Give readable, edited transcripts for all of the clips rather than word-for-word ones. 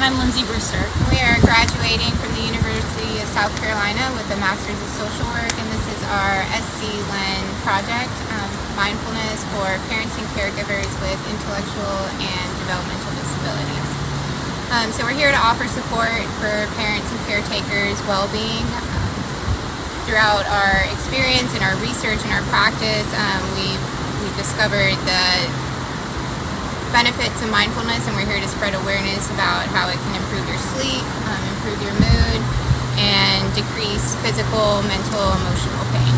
And I'm Lindsay Brewster. We are graduating from the University of South Carolina with a Master's of Social Work, and this is our SC-LEN project, Mindfulness for Parents and Caregivers with Intellectual and Developmental Disabilities. So we're here to offer support for parents and caretakers' well-being. Throughout our experience and our research and our practice, we've discovered the benefits of mindfulness, and we're here to spread awareness about how it can improve your sleep, improve your mood, and decrease physical, mental, emotional pain.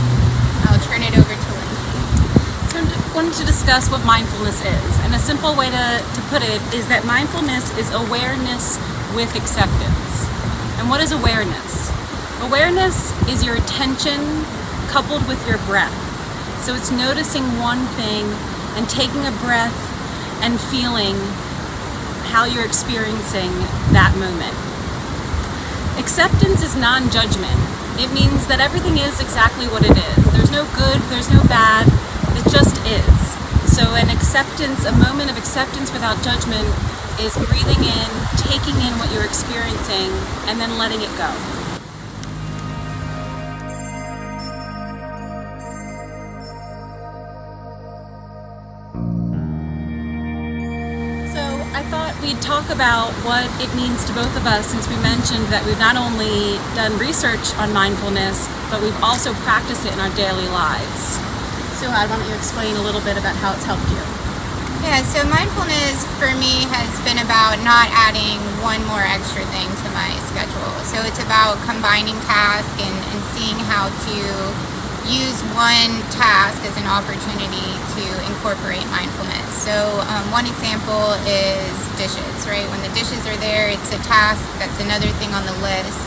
I'll turn it over to Lindsay. So I wanted to discuss what mindfulness is, and a simple way to put it is that mindfulness is awareness with acceptance. And what is awareness? Awareness is your attention coupled with your breath. So it's noticing one thing and taking a breath and feeling how you're experiencing that moment. Acceptance is non-judgment. It means that everything is exactly what it is. There's no good, there's no bad, it just is. So an acceptance, a moment of acceptance without judgment is breathing in, taking in what you're experiencing, and then letting it go. I thought we'd talk about what it means to both of us, since we mentioned that we've not only done research on mindfulness, but we've also practiced it in our daily lives. So why don't you explain a little bit about how it's helped you? Yeah, so mindfulness for me has been about not adding one more extra thing to my schedule. So it's about combining tasks and seeing how to use one task as an opportunity to incorporate mindfulness. So one example is dishes, right? When the dishes are there, it's a task, that's another thing on the list,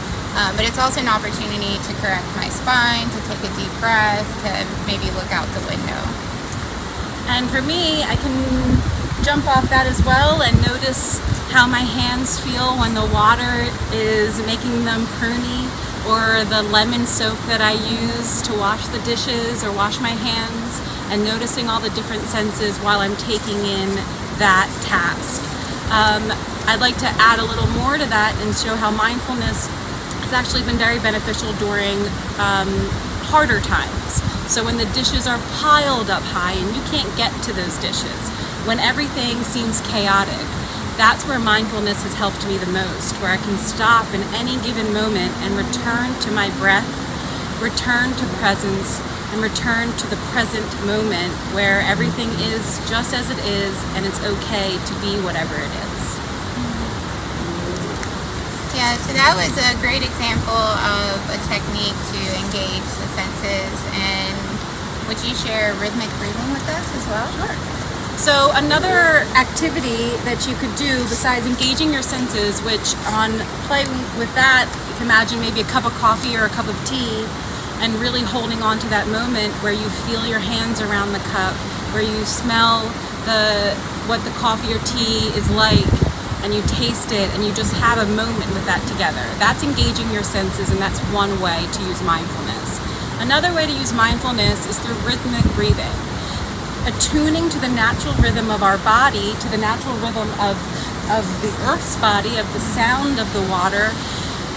but it's also an opportunity to correct my spine, to take a deep breath, to maybe look out the window. And for me, I can jump off that as well and notice how my hands feel when the water is making them pruny, or the lemon soap that I use to wash the dishes or wash my hands, and noticing all the different senses while I'm taking in that task. I'd like to add a little more to that and show how mindfulness has actually been very beneficial during harder times. So when the dishes are piled up high and you can't get to those dishes, when everything seems chaotic, that's where mindfulness has helped me the most, where I can stop in any given moment and return to my breath, return to presence, and return to the present moment where everything is just as it is and it's okay to be whatever it is. Yeah, so that was a great example of a technique to engage the senses. And would you share rhythmic breathing with us as well? Sure. So another activity that you could do besides engaging your senses, which on play with that, you can imagine maybe a cup of coffee or a cup of tea, and really holding on to that moment where you feel your hands around the cup, where you smell what the coffee or tea is like, and you taste it, and you just have a moment with that together. That's engaging your senses, and that's one way to use mindfulness. Another way to use mindfulness is through rhythmic breathing. Attuning to the natural rhythm of our body, to the natural rhythm of the earth's body, of the sound of the water,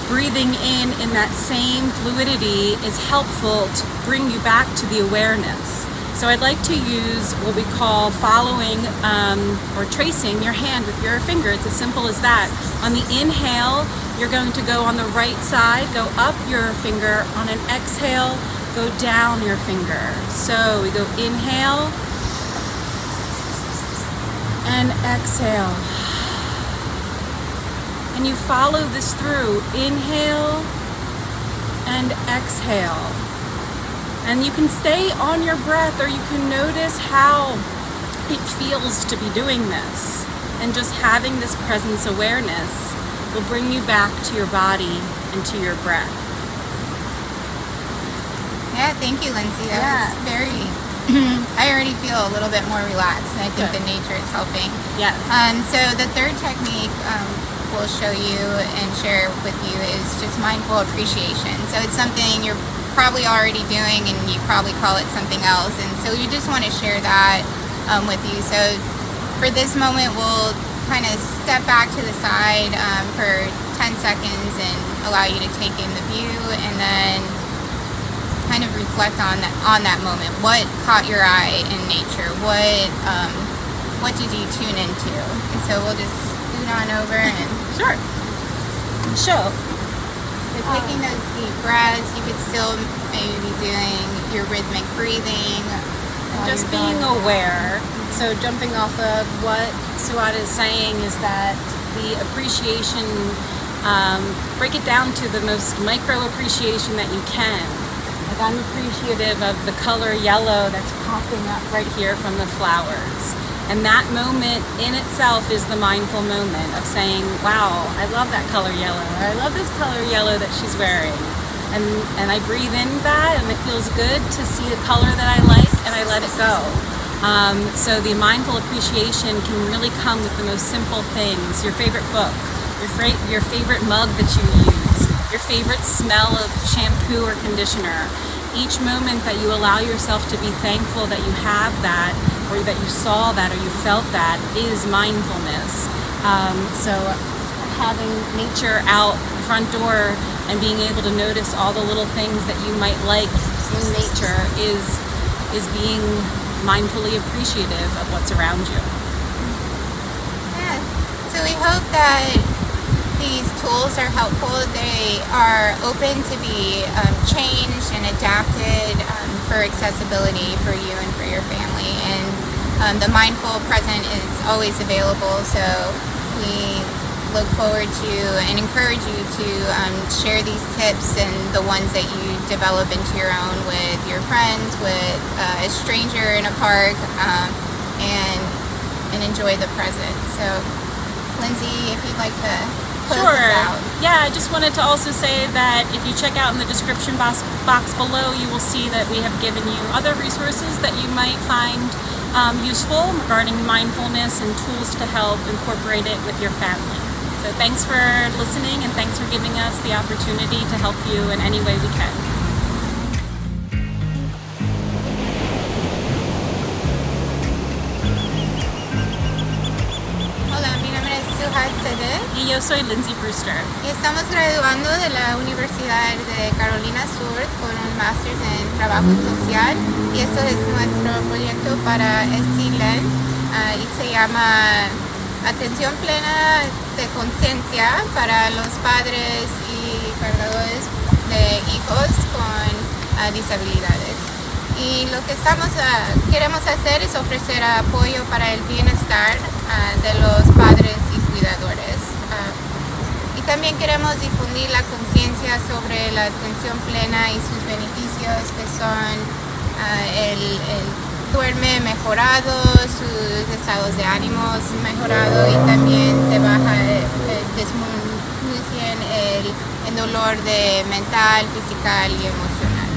breathing in that same fluidity is helpful to bring you back to the awareness. So I'd like to use what we call following or tracing your hand with your finger. It's as simple as that. On the inhale, you're going to go on the right side, go up your finger. On an exhale, go down your finger. So we go inhale and exhale. And you follow this through. Inhale and exhale. And you can stay on your breath, or you can notice how it feels to be doing this. And just having this presence awareness will bring you back to your body and to your breath. Yeah, thank you, Lindsay. That was very... I already feel a little bit more relaxed, and I think the nature is helping. Yes. So the third technique we'll show you and share with you is just mindful appreciation. So it's something you're probably already doing, and you probably call it something else, and so you just want to share that with you. So for this moment, we'll kind of step back to the side for 10 seconds and allow you to take in the view, and then kind of reflect on that moment. What caught your eye in nature? What did you tune into? And so we'll just scoot on over and Sure. Show. so taking those deep breaths. You could still maybe be doing your rhythmic breathing. Just being aware. So jumping off of what Suad is saying is that the appreciation, break it down to the most micro appreciation that you can. Like I'm appreciative of the color yellow that's popping up right here from the flowers. And that moment in itself is the mindful moment of saying, wow, I love that color yellow. Or I love this color yellow that she's wearing. And I breathe in that, and it feels good to see the color that I like, and I let it go. So the mindful appreciation can really come with the most simple things. Your favorite book, your favorite mug that you use, your favorite smell of shampoo or conditioner. Each moment that you allow yourself to be thankful that you have that, or that you saw that, or you felt that, is mindfulness. So having nature out the front door and being able to notice all the little things that you might like in nature is being mindfully appreciative of what's around you. Yeah. So we hope that these tools are helpful. They are open to be changed and adapted for accessibility for you and for your family. And the mindful present is always available. So we look forward to and encourage you to share these tips and the ones that you develop into your own with your friends, with a stranger in a park, and enjoy the present. So, Lindsay, if you'd like to close this out. Yeah, I just wanted to also say that if you check out in the description box below, you will see that we have given you other resources that you might find useful regarding mindfulness and tools to help incorporate it with your family. So thanks for listening, and thanks for giving us the opportunity to help you in any way we can. Hola, mi nombre es Suhad Sedeh Y yo soy Lindsay Brewster. y estamos graduando de la Universidad de Carolina Sur con un máster en trabajo social, y esto es nuestro proyecto para SCLEN y se llama Atención Plena de Conciencia para los padres y cargadores de hijos con disabilidades. Y lo que queremos hacer es ofrecer apoyo para el bienestar de los padres y cuidadores. Y también queremos difundir la conciencia sobre la atención plena y sus beneficios, que son el duerme mejorado, sus estados de ánimos mejorado, y también se baja, disminuyen el dolor mental, físico y emocional.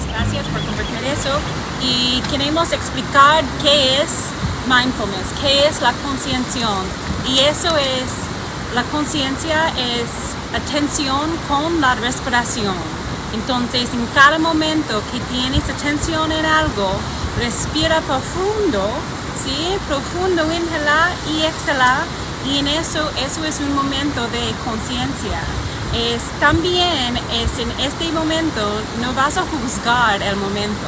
Gracias por compartir eso. Y queremos explicar qué es mindfulness, qué es la concienciación. Y eso es, la conciencia es atención con la respiración. Entonces, en cada momento que tienes atención en algo, respira profundo, ¿sí? Profundo, inhala y exhala. Y en eso es un momento de conciencia. También en este momento no vas a juzgar el momento.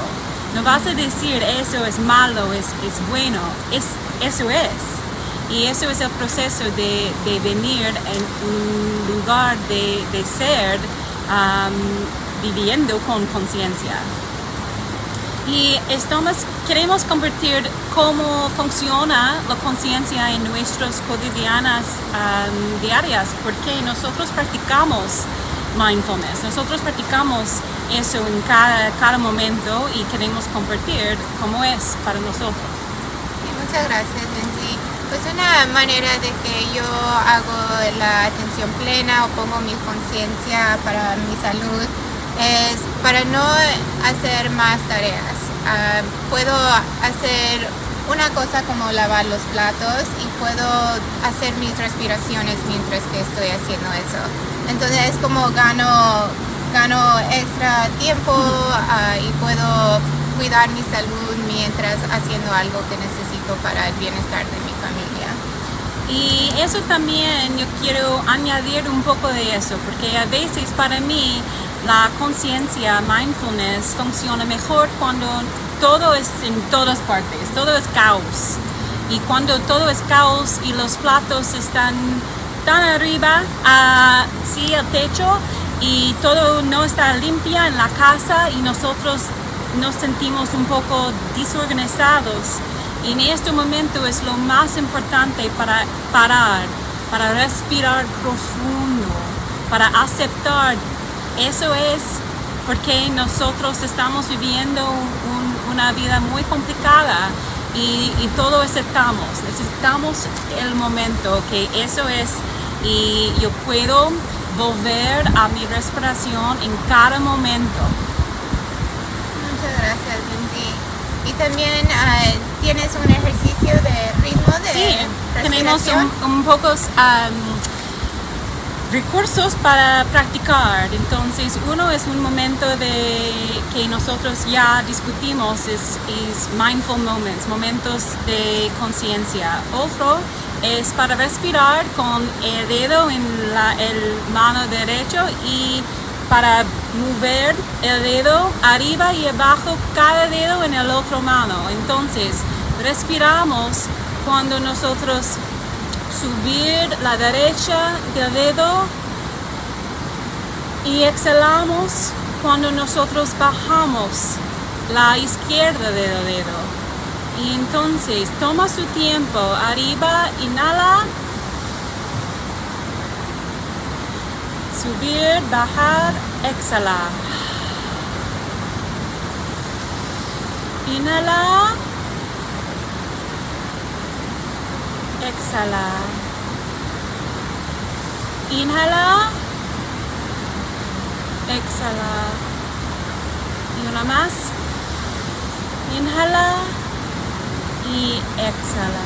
No vas a decir eso es malo, es bueno. Eso es. Y eso es el proceso de venir en un lugar de ser viviendo con conciencia. Y queremos compartir cómo funciona la conciencia en nuestras cotidianas diarias, porque nosotros practicamos mindfulness, nosotros practicamos eso en cada momento, y queremos compartir cómo es para nosotros. Muchas gracias, Lindsay. Pues una manera de que yo hago la atención plena o pongo mi conciencia para mi salud es para no hacer más tareas. Puedo hacer una cosa como lavar los platos y puedo hacer mis respiraciones mientras que estoy haciendo eso. Entonces es como gano gano extra tiempo y puedo cuidar mi salud mientras haciendo algo que necesito para el bienestar de mi familia. Y eso también yo quiero añadir un poco de eso, porque a veces para mí la conciencia, mindfulness, funciona mejor cuando todo es en todas partes, todo es caos. Y cuando todo es caos y los platos están tan arriba, sí, el techo, y todo no está limpia en la casa y nosotros nos sentimos un poco desorganizados. Y en este momento es lo más importante para parar, para respirar profundo, para aceptar. Eso es porque nosotros estamos viviendo una vida muy complicada y todo necesitamos el momento, que eso es, y yo puedo volver a mi respiración en cada momento. Muchas gracias, Lindsay. Y también tienes un ejercicio de ritmo de Sí, tenemos respiración. un pocos recursos para practicar. Entonces, uno es un momento que nosotros ya discutimos, es mindful moments, momentos de conciencia. Otro es para respirar con el dedo en el mano derecho y para mover el dedo arriba y abajo, cada dedo en el otro mano. Entonces, respiramos cuando nosotros subir la derecha del dedo y exhalamos cuando nosotros bajamos la izquierda del dedo. Y entonces toma su tiempo, arriba, inhala, subir, bajar, exhalar. Inhala, exhala. Inhala, exhala. Y una más. Inhala y exhala.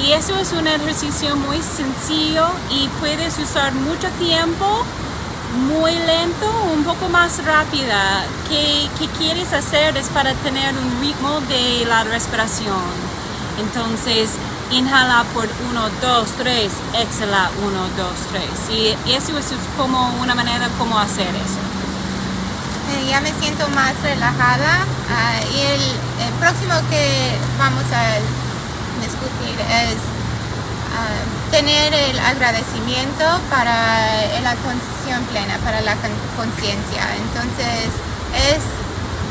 Y eso es un ejercicio muy sencillo y puedes usar mucho tiempo, muy lento, un poco más rápida. ¿Qué quieres hacer? Es para tener un ritmo de la respiración. Entonces, inhala por 1, 2, 3, exhala 1, 2, 3. Y eso es como una manera como hacer eso. Ya me siento más relajada y el próximo que vamos a discutir es tener el agradecimiento para la atención plena, para la conciencia. Entonces es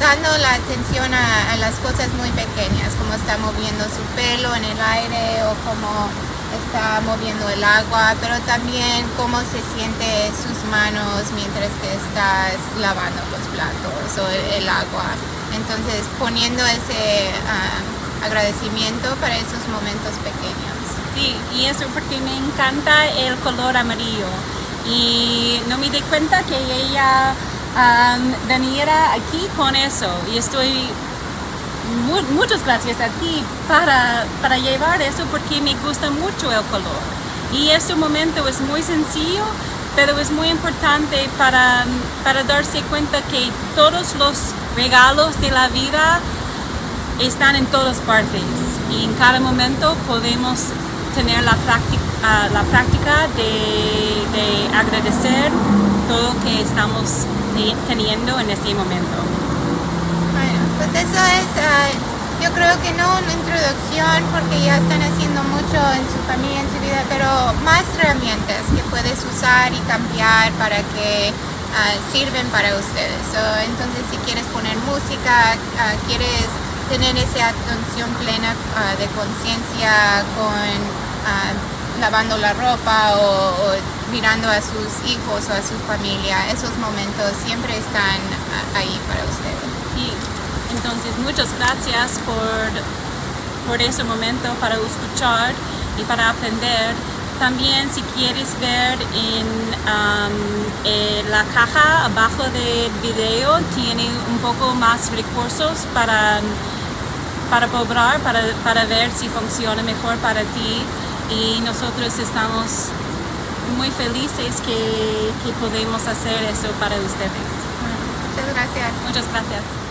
dando la atención a las cosas muy pequeñas, como está moviendo su pelo en el aire o como está moviendo el agua, pero también cómo se siente sus manos mientras que estás lavando los platos o el agua. Entonces poniendo ese agradecimiento para esos momentos pequeños. Sí, y eso porque me encanta el color amarillo. Y no me di cuenta que ella viniera aquí con eso. Y estoy muchas gracias a ti para llevar eso porque me gusta mucho el color. Y este momento es muy sencillo, pero es muy importante para darse cuenta que todos los regalos de la vida están en todas partes. Y en cada momento podemos tener la práctica de agradecer todo que estamos teniendo en este momento. Bueno, pues eso es, yo creo que no una introducción porque ya están haciendo mucho en su familia, en su vida, pero más herramientas que puedes usar y cambiar para que sirven para ustedes. Entonces, si quieres poner música, quieres tener esa atención plena de conciencia con lavando la ropa o mirando a sus hijos o a su familia, esos momentos siempre están ahí para ustedes. Y entonces muchas gracias por ese momento para escuchar y para aprender. También si quieres ver en la caja abajo del video tiene un poco más recursos para probar, para ver si funciona mejor para ti. Y nosotros estamos muy felices que podemos hacer eso para ustedes. Muchas gracias. Muchas gracias.